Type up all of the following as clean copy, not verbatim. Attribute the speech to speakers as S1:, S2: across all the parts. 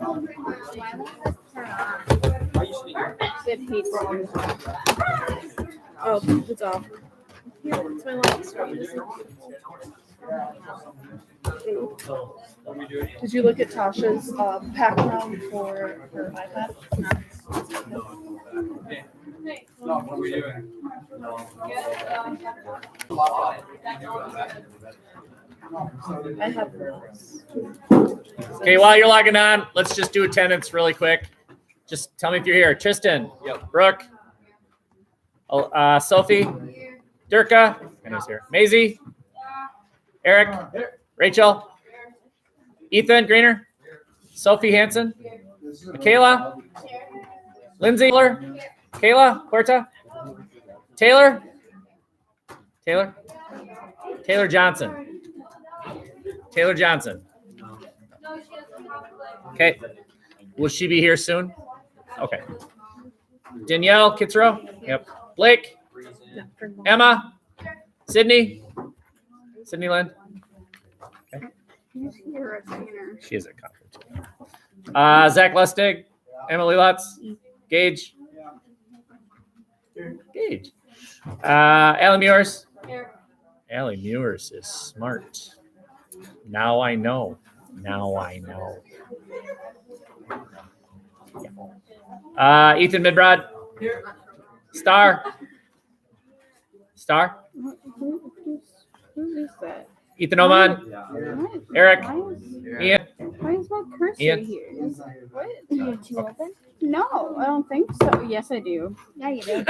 S1: Oh, it's off. It's my lock screen. Did you look at Tasha's background for her iPad?
S2: What are we doing?
S1: I have hers.
S3: Okay, while you're logging on, let's just do attendance really quick. Just tell me if you're here. Tristan,
S2: Yep.
S3: Brooke, Sophie, Durka, I know he's here. Maisie, Eric, Rachel, Ethan Greener, Sophie Hansen, Michaela, Lindsay, Kayla, Puerta, Taylor Johnson. Taylor Johnson. Okay. Will she be here soon? Okay. Danielle Kitzrow. Yep. Blake. Emma. Sydney. Sydney Lynn. Okay. She is at conference. Zach Lustig. Emily Lutz. Gage. Allie Muirs. Allie Muirs is smart. Now I know. Ethan Midrod. Star.
S4: Who is that?
S3: Ethan Oman.
S4: What?
S3: Eric. Ian.
S4: Why is my cursor
S3: Ian.
S4: here? What? You have two open? No, I don't think so. Yes, I do. Yeah, you do.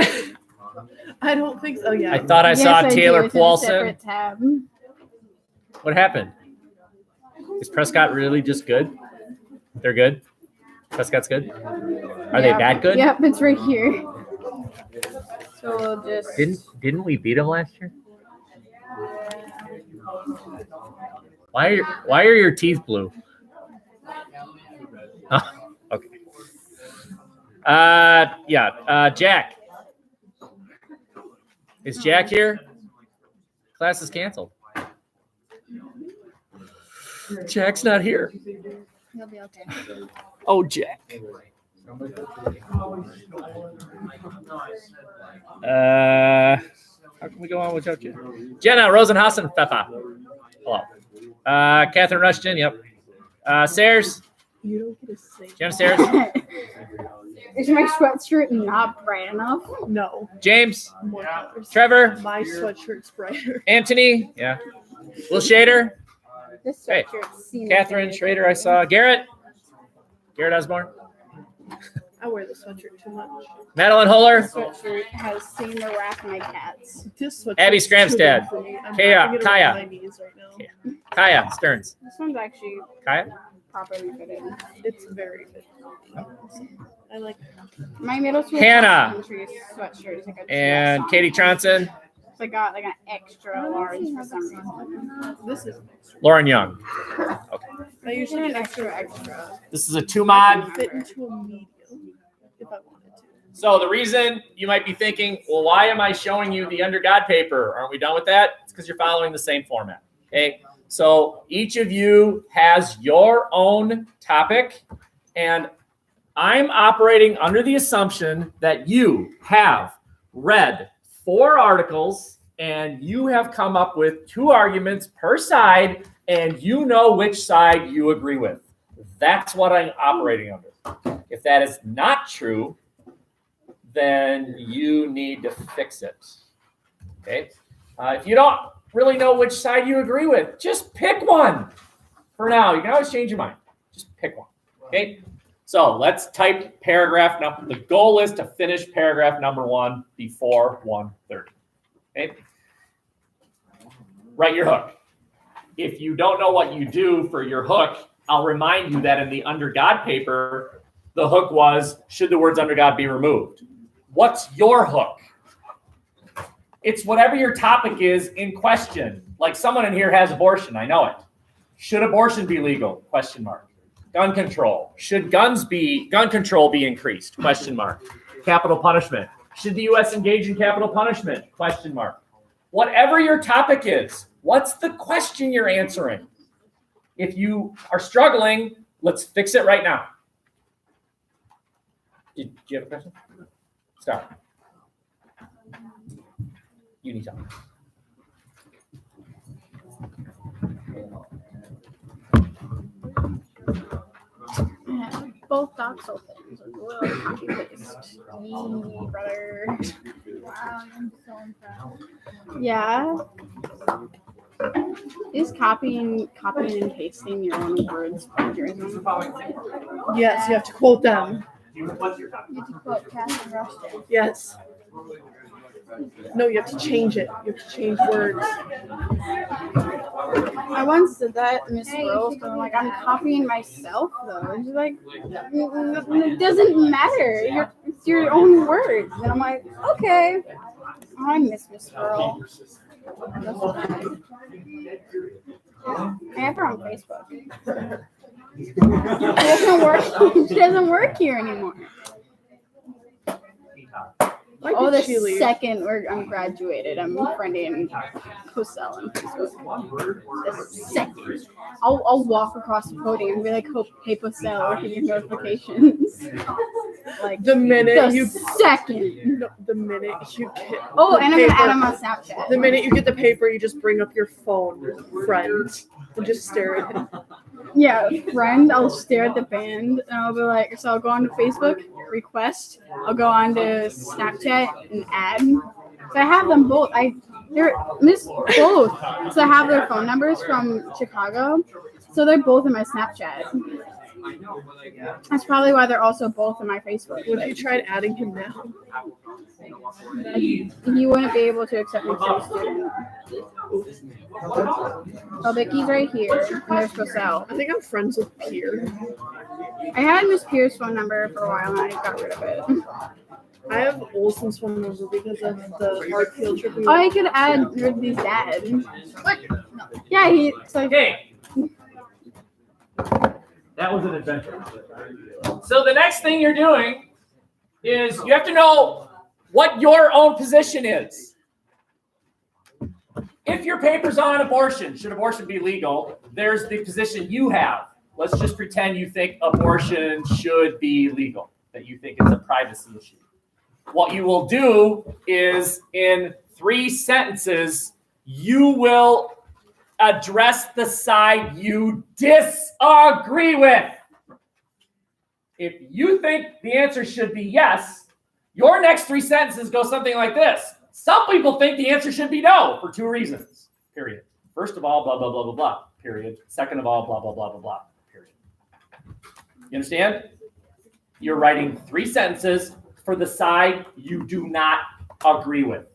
S1: I don't think so. Yeah.
S3: I thought I saw
S4: Yes,
S3: Taylor
S4: do. It's in a
S3: Paulson.
S4: separate tab.
S3: What happened? Is Prescott really just good? They're good? Prescott's good? Are they that good?
S4: Yep, it's right here. So we'll just.
S3: Didn't we beat them last year? Why are your teeth blue? Oh, okay. Jack. Is Jack here? Class is canceled. Jack's not here.
S4: He'll be okay.
S3: Oh, Jack. How can we go on without you? Jenna Rosenhausen Fefa. Hello. Catherine Rushton. Yep. Sayers.
S1: You don't get to say.
S3: Jenna Sayers.
S4: Is my sweatshirt not bright enough?
S1: No.
S3: James.
S1: More colors.
S3: Trevor.
S1: My sweatshirt's brighter.
S3: Anthony. Yeah. Will Shader.
S4: This
S3: Hey,
S4: sweatshirt's seen
S3: Catherine
S4: it.
S3: Schrader. I saw Garrett. Garrett Osborne.
S1: I wear the sweatshirt too much.
S3: Madeline
S4: This
S3: Holler.
S4: sweatshirt has seen the wrath of my cats.
S1: This sweatshirt.
S3: Abby Scramstad. Kaya.
S1: My knees right now.
S3: Yeah. Kaya Stearns.
S4: This one's actually
S3: Kaya.
S4: properly fitted.
S1: It's very good. I like
S4: My middle school
S3: Hannah.
S4: country sweatshirt is like a
S3: And
S4: dress
S3: Katie
S4: on.
S3: Tronson.
S4: So I got like an extra large for some reason.
S1: this is extra.
S3: Lauren Young.
S1: I
S4: Usually
S1: usually
S4: an
S1: get
S4: extra.
S3: This is a 2-mod.
S1: fit into a medium if I wanted to.
S3: So the reason you might be thinking, well, why am I showing you the Under God paper? Aren't we done with that? It's because you're following the same format. Okay. So each of you has your own topic, and I'm operating under the assumption that you have read 4 articles and you have come up with 2 arguments per side, and you know which side you agree with. That's what I'm operating under. If that is not true, then you need to fix it. Okay. If you don't really know which side you agree with, just pick one. For now, you can always change your mind. Just pick one. Okay. So let's type paragraph number. The goal is to finish paragraph number 1 before 1:30. Okay. Write your hook. If you don't know what you do for your hook, I'll remind you that in the Under God paper, the hook was, should the words under God be removed? What's your hook? It's whatever your topic is in question. Like someone in here has abortion. I know it. Should abortion be legal? Question mark. Gun control. Should gun control be increased? Question mark. Capital punishment. Should the U.S. engage in capital punishment? Question mark. Whatever your topic is, what's the question you're answering? If you are struggling, let's fix it right now. Do you have a question? Stop. You need something.
S4: Yeah, both docs open. So we'll copy paste. Yee, brother. Wow, I'm so impressed. Yeah. Is copying and pasting your own words plagiarism?
S1: Yes, you have to quote them.
S2: What's your topic?
S4: You have to quote Cass and Rustin.
S1: Yes. No, you have to change it. You have to change words.
S4: I once did that, Miss Rose, but I'm like, I'm copying myself though. And she's like, it doesn't matter. It's your own words. And I'm like, okay. Oh, I miss Miss Earl. I have her on Facebook. She doesn't work. She doesn't work here anymore. Oh, the second I'm graduated, I'm friending Cosell on Facebook. The second. I'll walk across the podium and be like, hey, Cosell, look at your notifications. Like,
S1: The minute you
S4: second.
S1: no, the minute you get
S4: Oh,
S1: the
S4: and I'm going to
S1: paper-
S4: add him on Snapchat.
S1: The minute you get the paper, you just bring up your phone, friends, and just stare at it.
S4: Yeah, friend, I'll stare at the band and I'll be like, so I'll go on to Facebook, request, I'll go on to Snapchat and add. So I have them both. They're miss both. So I have their phone numbers from Chicago. So they're both in my Snapchat. That's probably why they're also both in my Facebook.
S1: What if you tried adding him now?
S4: He wouldn't be able to accept me as a student. Oh, Vicky's right here. And there's Cosell.
S1: I think I'm friends with Pierre.
S4: I had Miss Pierce's phone number for a while and I got rid of it.
S1: I have Olson's phone number because of the art field trip.
S4: Oh, I could add Ridley's dad. What? Yeah, it's like.
S3: Okay. That was an adventure. So the next thing you're doing is you have to know what your own position is. If your paper's on abortion, should abortion be legal, there's the position you have. Let's just pretend you think abortion should be legal, that you think it's a privacy issue. What you will do is in 3 sentences, you will address the side you disagree with. If you think the answer should be yes, your next 3 sentences go something like this. Some people think the answer should be no for 2 reasons, period. First of all, blah, blah, blah, blah, blah, period. Second of all, blah, blah, blah, blah, blah, period. You understand? You're writing 3 sentences for the side you do not agree with.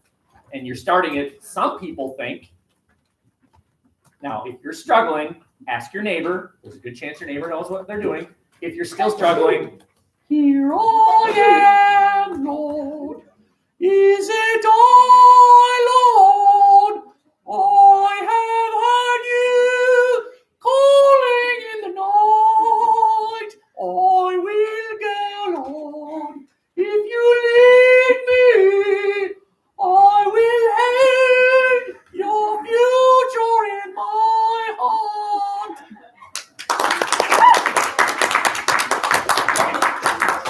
S3: And you're starting it, some people think. Now, if you're struggling, ask your neighbor. There's a good chance your neighbor knows what they're doing. If you're still struggling, here I am, Lord. Is it I, Lord? I have heard you calling in the night. I will go, Lord. If you lead me, I will hide your future in my heart.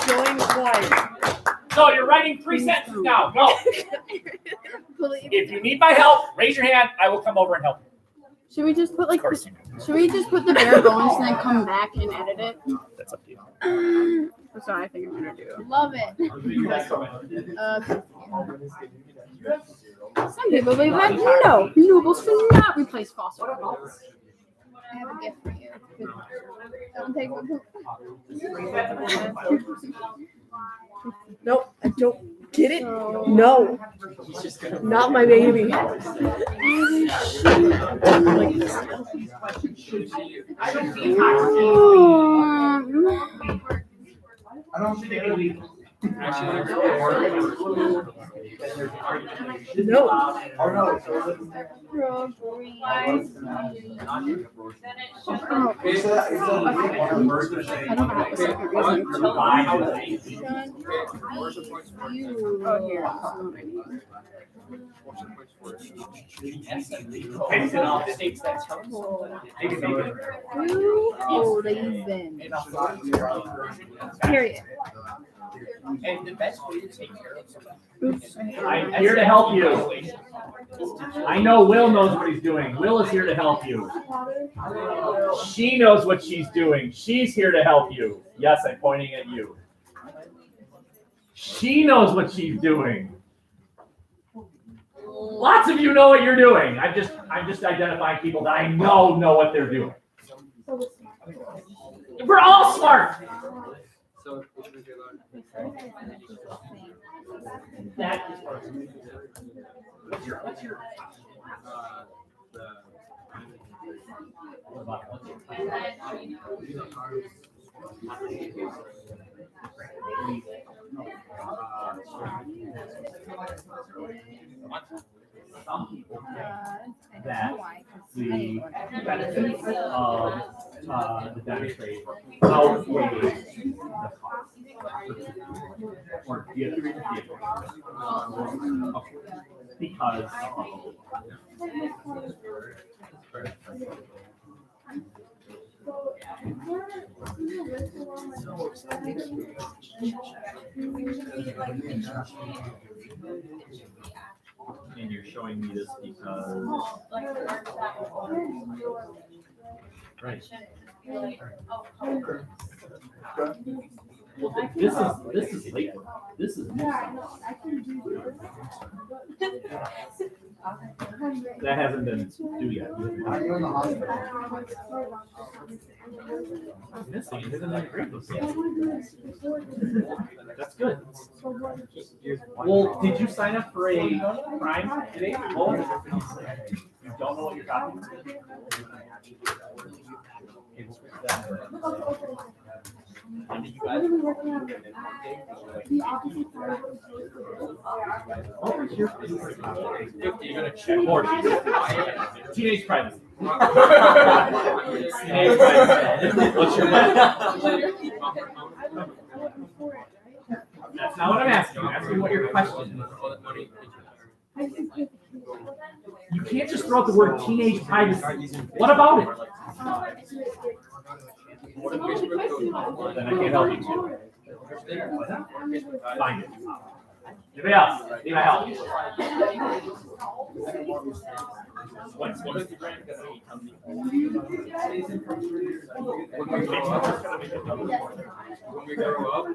S1: Join white.
S3: So you're writing 3 sentences now. Go. If you need my help, raise your hand. I will come over and help you.
S4: Should we just put like?
S3: Of course you do.
S4: Should we just put the bare bones and then come back and edit it?
S3: That's up to you.
S4: That's what I think I'm gonna do.
S5: Love it.
S4: Some people believe that no, renewables should not replace fossil fuels.
S5: I have a gift for you. Don't take it.
S1: Nope, I don't get it. No, not my baby.
S2: I don't think we
S1: No.
S4: I don't have a second reason. Oh, here.
S5: Oh, reason. Period.
S2: And the best way to take care of somebody.
S4: Oops.
S3: I'm here to help you. I know Will knows what he's doing. Will is here to help you. She knows what she's doing. She's here to help you. Yes, I'm pointing at you. She knows what she's doing. Lots of you know what you're doing. I'm just identifying people that I know what they're doing. We're all smart.
S2: So
S3: That is some people think that the benefits of the demonstrate outweigh the cost. Or the other reason because and you're showing me this because right. Well, this is late. This is new stuff. That hasn't been due yet. Missing. It hasn't been great with That's good. Well, did you sign up for a Prime today? Oh, you don't know what you're talking about? You're gonna check more. Teenage privacy. Teenage privacy. What's your question? That's not what I'm asking. I'm asking what your question is. You can't just throw out the word teenage privacy. What about it? Then I can't help you. Find it. Anybody else? Need my help? What is the brand gonna be?
S2: when we grow up,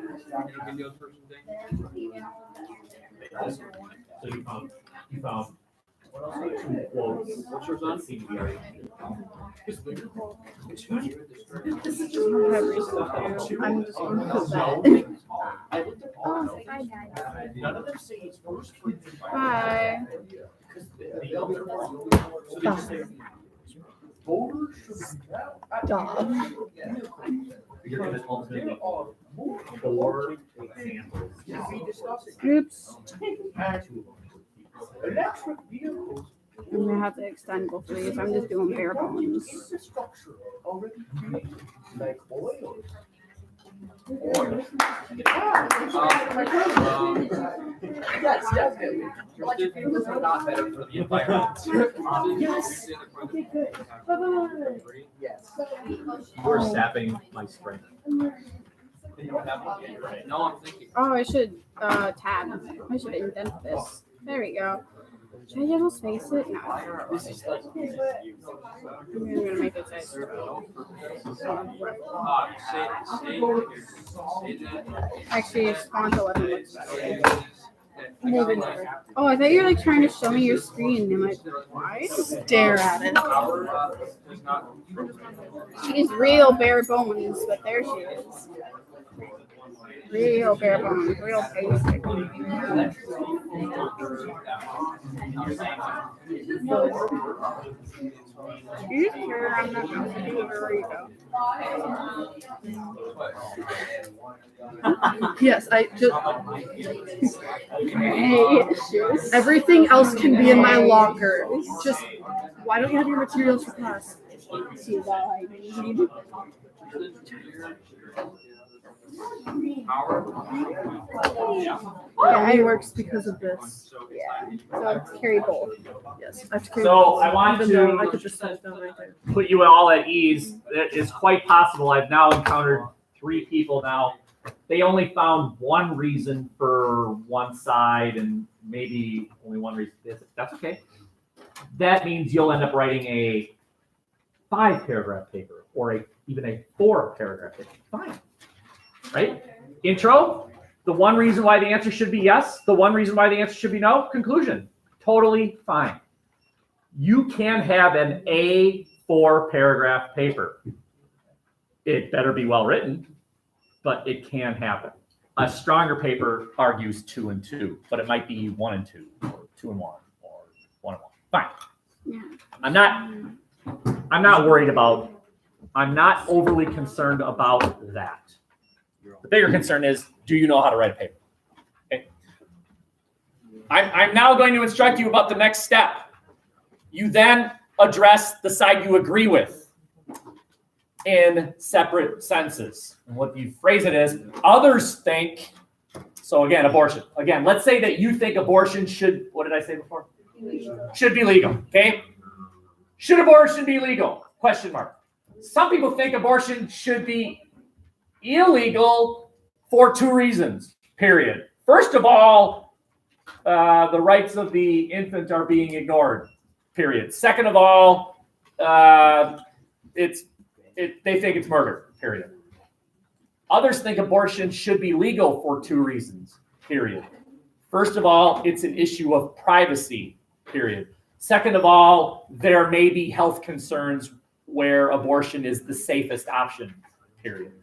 S2: videos for
S3: So you found two quotes.
S2: what's yours on?
S4: I'm just going to put that.
S3: None of them say it's first.
S4: Bye. Dog.
S3: You're going to ultimately 4 examples.
S4: Oops. I'm gonna have to extend both of these. I'm just doing bare bones.
S2: Yes, definitely. Not better for the environment.
S1: Yes. Okay, good.
S2: Yes.
S3: We're sapping my strength.
S2: No, I'm thinking.
S4: Oh, I should tab. I should indent this. There we go. Should I double space it? No.
S2: This is like.
S4: I'm gonna make it size 12. Actually, font 11 looks better. Oh, I thought you were like trying to show me your screen. I'm like, why?
S1: Stare at it.
S4: She's real bare bones, but there she is. Real bare bones, real basic. You just care I'm not going to do it, or you go.
S1: Yes, I just
S4: Gracious.
S1: everything else can be in my locker. Just why don't you have your materials for class?
S4: She's all I need.
S1: It only works because of this.
S4: Yeah. So carry both.
S1: Yes, I have to carry
S3: So
S1: this,
S3: I want
S1: even though
S3: to-
S1: I could just set it down right there.
S3: Put you all at ease. It is quite possible. I've now encountered 3 people now. They only found one reason for one side and maybe only one reason. That's okay. That means you'll end up writing a 5-paragraph paper or even a 4-paragraph paper. Fine. Right? Intro, the one reason why the answer should be yes, the one reason why the answer should be no, conclusion. Totally fine. You can have an A4-paragraph paper. It better be well written, but it can happen. A stronger paper argues 2 and 2, but it might be 1 and 2, or 2 and 1, or 1 and 1. Fine.
S4: Yeah.
S3: I'm not worried about, I'm not overly concerned about that. The bigger concern is, do you know how to write a paper? Okay. I'm now going to instruct you about the next step. You then address the side you agree with in separate sentences. And what you phrase it is, others think, so again, abortion. Again, let's say that you think abortion should, what did I say before? Should be legal, okay? Should abortion be legal? Question mark. Some people think abortion should be illegal for 2 reasons, period. First of all, the rights of the infant are being ignored, period. Second of all, they think it's murder, period. Others think abortion should be legal for 2 reasons, period. First of all, it's an issue of privacy, period. Second of all, there may be health concerns where abortion is the safest option, period.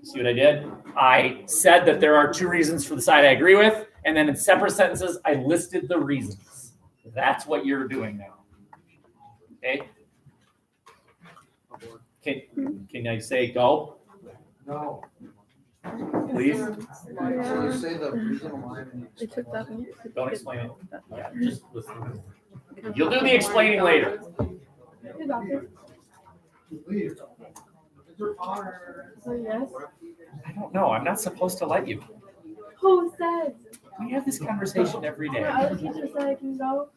S3: See what I did? I said that there are 2 reasons for the side I agree with, and then in separate sentences, I listed the reasons. That's what you're doing now. Okay? Can I say go?
S2: No.
S3: Please?
S2: So you say the reason why.
S1: I took that one.
S3: Don't explain it. Yeah, just listen. You'll do the explaining later.
S5: So yes.
S3: I don't know. I'm not supposed to let you.
S5: Who says?
S3: We have this conversation every
S5: My
S3: day.
S5: other teacher said I can go.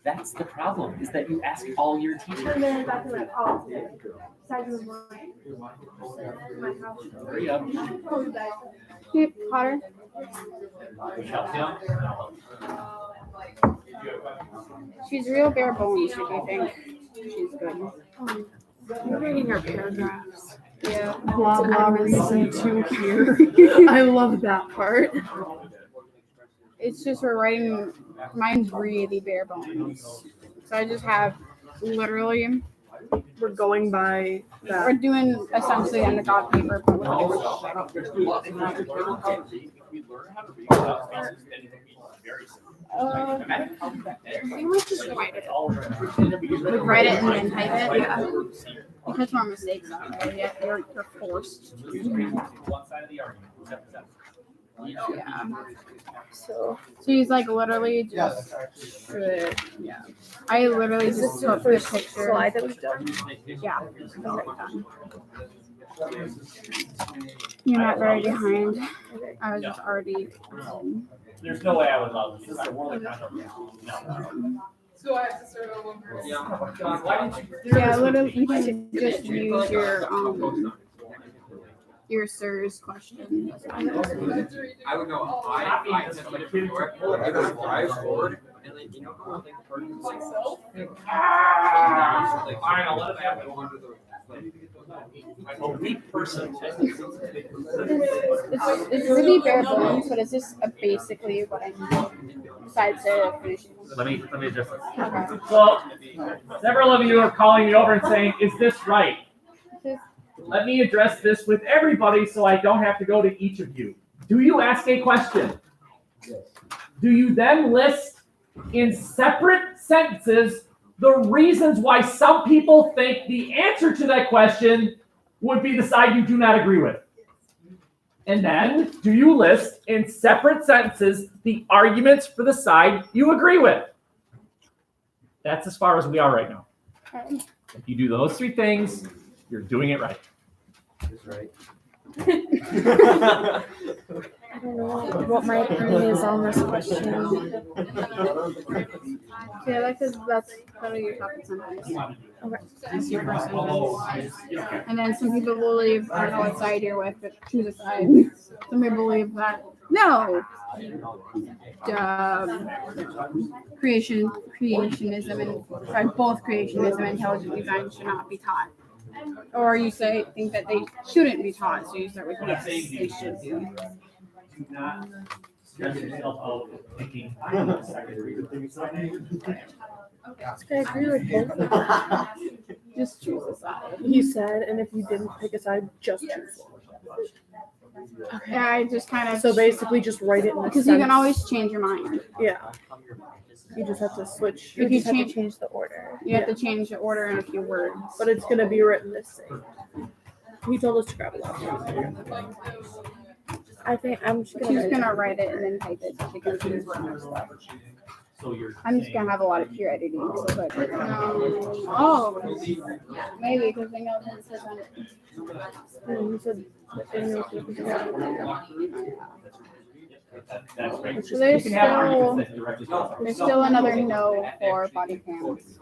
S3: That's the problem, is that you ask all your
S5: And
S3: teachers.
S5: then back to my policy. Besides the one. My house.
S3: Hurry up.
S5: Call me back.
S4: Hey, Potter. She's real bare bones, if you think she's good.
S1: I'm reading our paragraphs.
S4: Yeah.
S1: Blah blah reason 2 here. I love that part.
S4: It's just we're writing, mine's really bare bones. So I just have literally,
S1: We're going by
S4: we're
S1: that.
S4: doing essentially on the dog paper, but with a different you might just write it. Like write it and then type it. Yeah. You catch more mistakes on it. Yeah, you're forced. Yeah. So he's like literally just yeah. I literally just took the picture.
S1: Slide that was done.
S4: Yeah. It's right done. You're not very behind. I was just already.
S3: There's no way I would love this. This is a world of content. No.
S6: So I have to start over.
S3: Why didn't you?
S4: Yeah, literally, you can just use your sir's question.
S2: I would know. I tend to like it before. I go drive forward and then you know
S6: Myself?
S3: Fine, I'll let it happen. I'm a weak person.
S4: It's really bare bones, but it's just basically what I need besides the finishing.
S3: Let me address this.
S4: Okay.
S3: So, several of you are calling me over and saying, "Is this right?" Let me address this with everybody so I don't have to go to each of you. Do you ask a question? Yes. Do you then list in separate sentences the reasons why some people think the answer to that question would be the side you do not agree with? And then do you list in separate sentences the arguments for the side you agree with? That's as far as we are right now.
S4: Okay.
S3: If you do those three things, you're doing it right.
S5: I don't know what my opinion is on this question.
S4: Yeah, that's how you talk sometimes.
S5: Okay.
S4: It's your first sentence. And then some people believe, I don't know what side you're with, but choose a side. Some people believe that, no, creationism and both creationism and intelligent design should not be taught. Or you think that they shouldn't be taught, so you start with yes, they should be.
S5: I agree with both of them.
S4: Just choose a side.
S5: He said, and if you didn't pick a side, just choose one.
S4: Yeah, I just kind of.
S5: So basically, just write it in the
S4: because you can always change your mind.
S5: Yeah. You just have to switch.
S4: If you
S5: change the order.
S4: You have to change the order in a few words.
S5: But it's gonna be written the same. He told us to grab a lot. I think I'm just
S4: gonna write it and then type it so she can choose stuff. I'm just gonna have a lot of peer editing. So like, maybe because I know that it says on it.
S5: He said
S4: So there's still another no for body cams.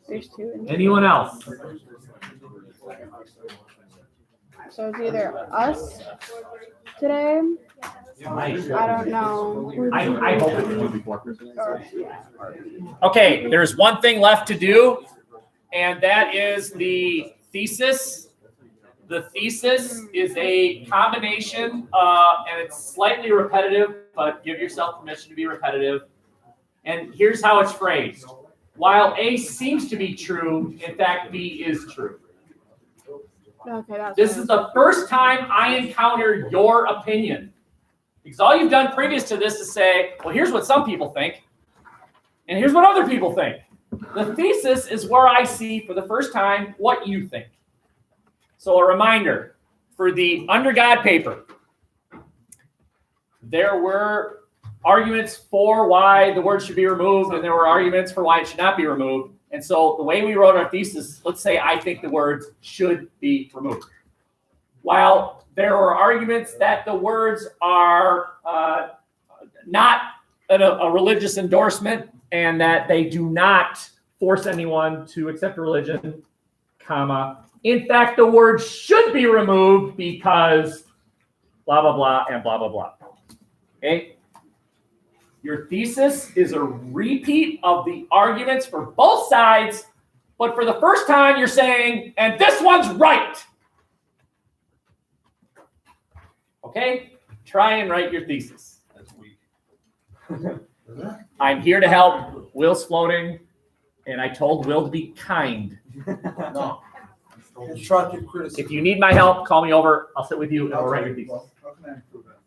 S4: There's two.
S3: Anyone else?
S4: So it's either us today. I don't know.
S3: I hope it's movie before. Okay, there's one thing left to do, and that is the thesis. The thesis is a combination, and it's slightly repetitive, but give yourself permission to be repetitive. And here's how it's phrased. While A seems to be true, in fact, B is true.
S4: Okay,
S3: this is the first time I encounter your opinion. Because all you've done previous to this is say, well, here's what some people think, and here's what other people think. The thesis is where I see for the first time what you think. So a reminder, for the Under God paper, there were arguments for why the word should be removed, and there were arguments for why it should not be removed. And so the way we wrote our thesis, let's say I think the words should be removed. While there were arguments that the words are not a religious endorsement and that they do not force anyone to accept a religion, comma, in fact, the word should be removed because blah, blah, blah, and blah, blah, blah. Okay? Your thesis is a repeat of the arguments for both sides, but for the first time you're saying, and this one's right. Okay? Try and write your thesis.
S7: That's weak.
S3: I'm here to help. Will's floating, and I told Will to be kind.
S7: No. Constructive criticism.
S3: If you need my help, call me over. I'll sit with you and we'll write your thesis.
S7: How can I improve it?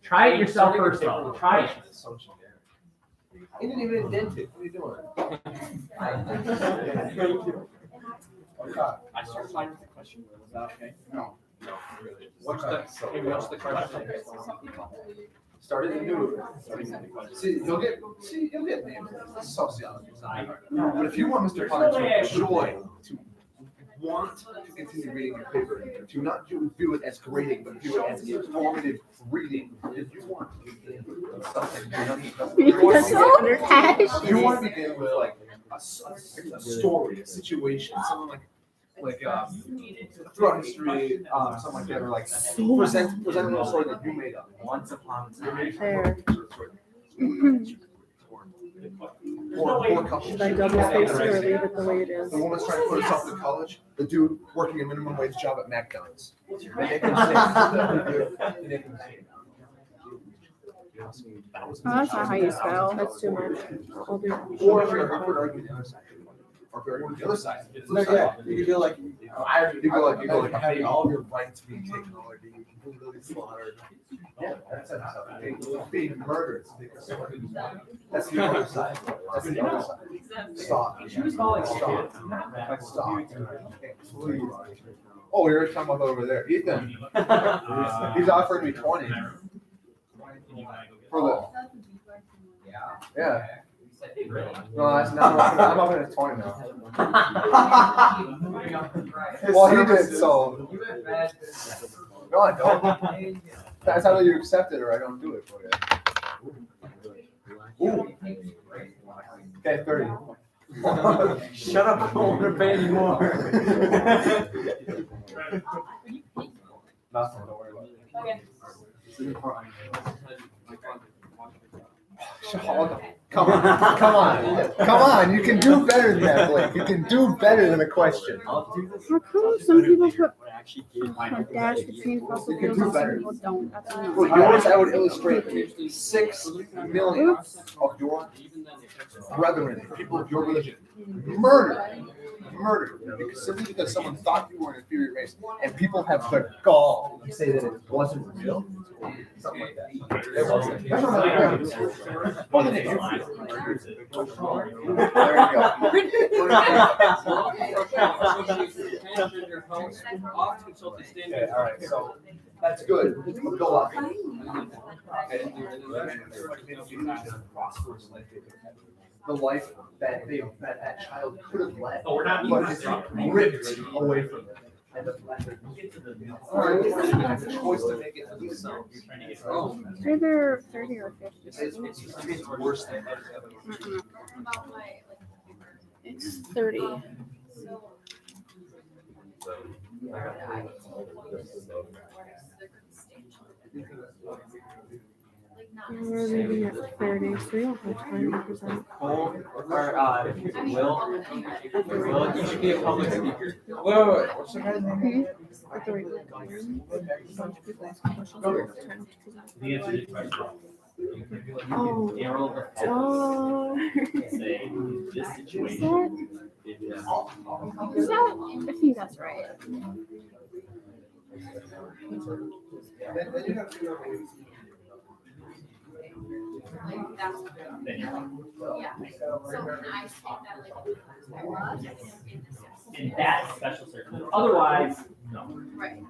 S3: Try it yourself first, though. Try it.
S2: He didn't even indent it. What are you doing?
S3: I started with the question. Was that okay?
S7: No.
S2: What's the question? Started to do it. See, you'll get names. This is sociology. It's not hard. But if you want Mr. Clark to enjoy, to want to continue reading your paper, to not view it as grading, but view it as informative reading, if you want to begin with something, you want to begin with like a story, a situation, something like throughout history, something like that, or like present a little story that you made up. Once upon a time.
S5: Fair.
S2: Or couple.
S5: Should I double space it or leave it the way it is?
S2: The woman's trying to put herself to college. The dude working a minimum wage job at McDonald's.
S4: Oh, that's not how you spell.
S5: That's too much. I'll do it.
S2: Or if you're a Harvard argument the other side. Or if you're arguing the other side.
S7: You can feel like
S2: You go like having all of your rights being taken away, being completely slaughtered. Yeah, that's being murdered. That's the other side. That's the other side. Stop.
S3: She was calling
S2: Stop.
S3: stop.
S2: Stop. Oh, you're talking about over there. Ethan. He's offering me 20. For the. Yeah. No, that's not. I'm up at 20 now. Well, he did, so. No, I don't. That's how you accept it, or I don't do it for you. Ooh. Okay, 30.
S7: Shut up, I don't want to pay anymore.
S2: Nothing, don't worry about it. Come on, you can do better than that, Blake. You can do better than a question.
S4: How come some people put a dash between fossil fuels and some people don't? That's
S2: For yours, I would illustrate 6 million of your brethren, people of your religion, murdered, simply because someone thought you were an inferior race, and people have the gall to say that it wasn't real. Something like that. It wasn't. More than it is. There you go. Okay, all right, so that's good. Go on. The life that that child could have led, but it's ripped away from them. And the fact that it's a choice to make it to themselves.
S4: It's either 30 or 50.
S2: It's worse than that.
S5: It's 30. We're leaving at 30, so we don't have time to present.
S7: Will, you should be a public speaker.
S2: Wait. What's the guy's name?
S5: At the rate we're going, a bunch of people asking questions, we don't have time to present.
S3: The answer is question.
S5: Oh,
S3: Say this
S4: Is
S3: situation.
S4: that? I think that's right.
S3: In that special circumstance. Otherwise, no.
S6: Right.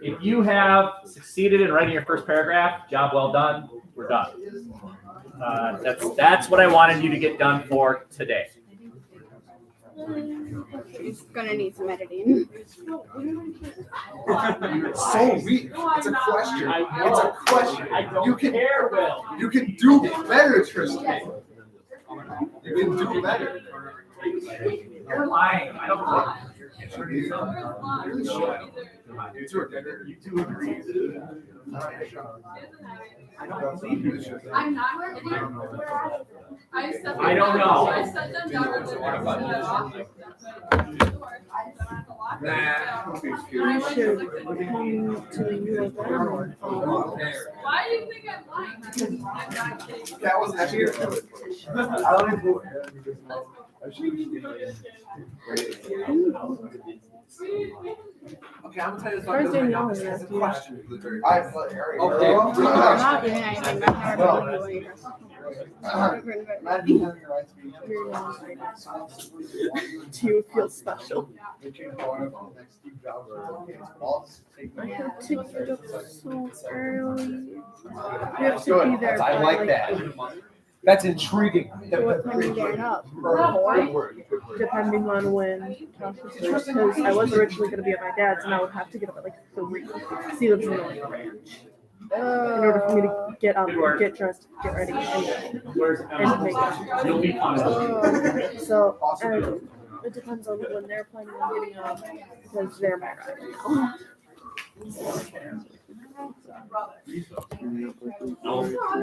S3: If you have succeeded in writing your first paragraph, job well done. We're done. That's what I wanted you to get done for today.
S4: It's gonna need some editing.
S2: It's so weak. It's a question. It's a question.
S3: I don't care, Will.
S2: You can do better, Tristan. You can do better.
S3: You're lying. I don't know.
S2: You two agree.
S3: I don't believe you.
S6: I'm not. I
S3: don't know.
S6: I set them down with the
S2: Nah.
S5: You should come to the U of M.
S6: Why do you think I'm lying? I'm not kidding.
S2: That was actually good. I don't even do it. Okay, I'm gonna tell you this.
S5: Thursday, no,
S2: It's a
S5: that's
S2: question.
S4: I'm not doing anything. I've never been doing
S5: Do you feel special?
S4: I have to get up so early. We have to be there
S2: I
S4: by
S2: like that. That's intriguing.
S4: what time are you getting up?
S5: Depending on when Josh is first, because I was originally going to be at my dad's, and I would have to get up at like 3. Because he lives in the ranch. In order for me to get up, get dressed, get ready, and make it.
S3: You'll be fine.
S5: So, and it depends on when they're planning on getting up, because they're my ride now.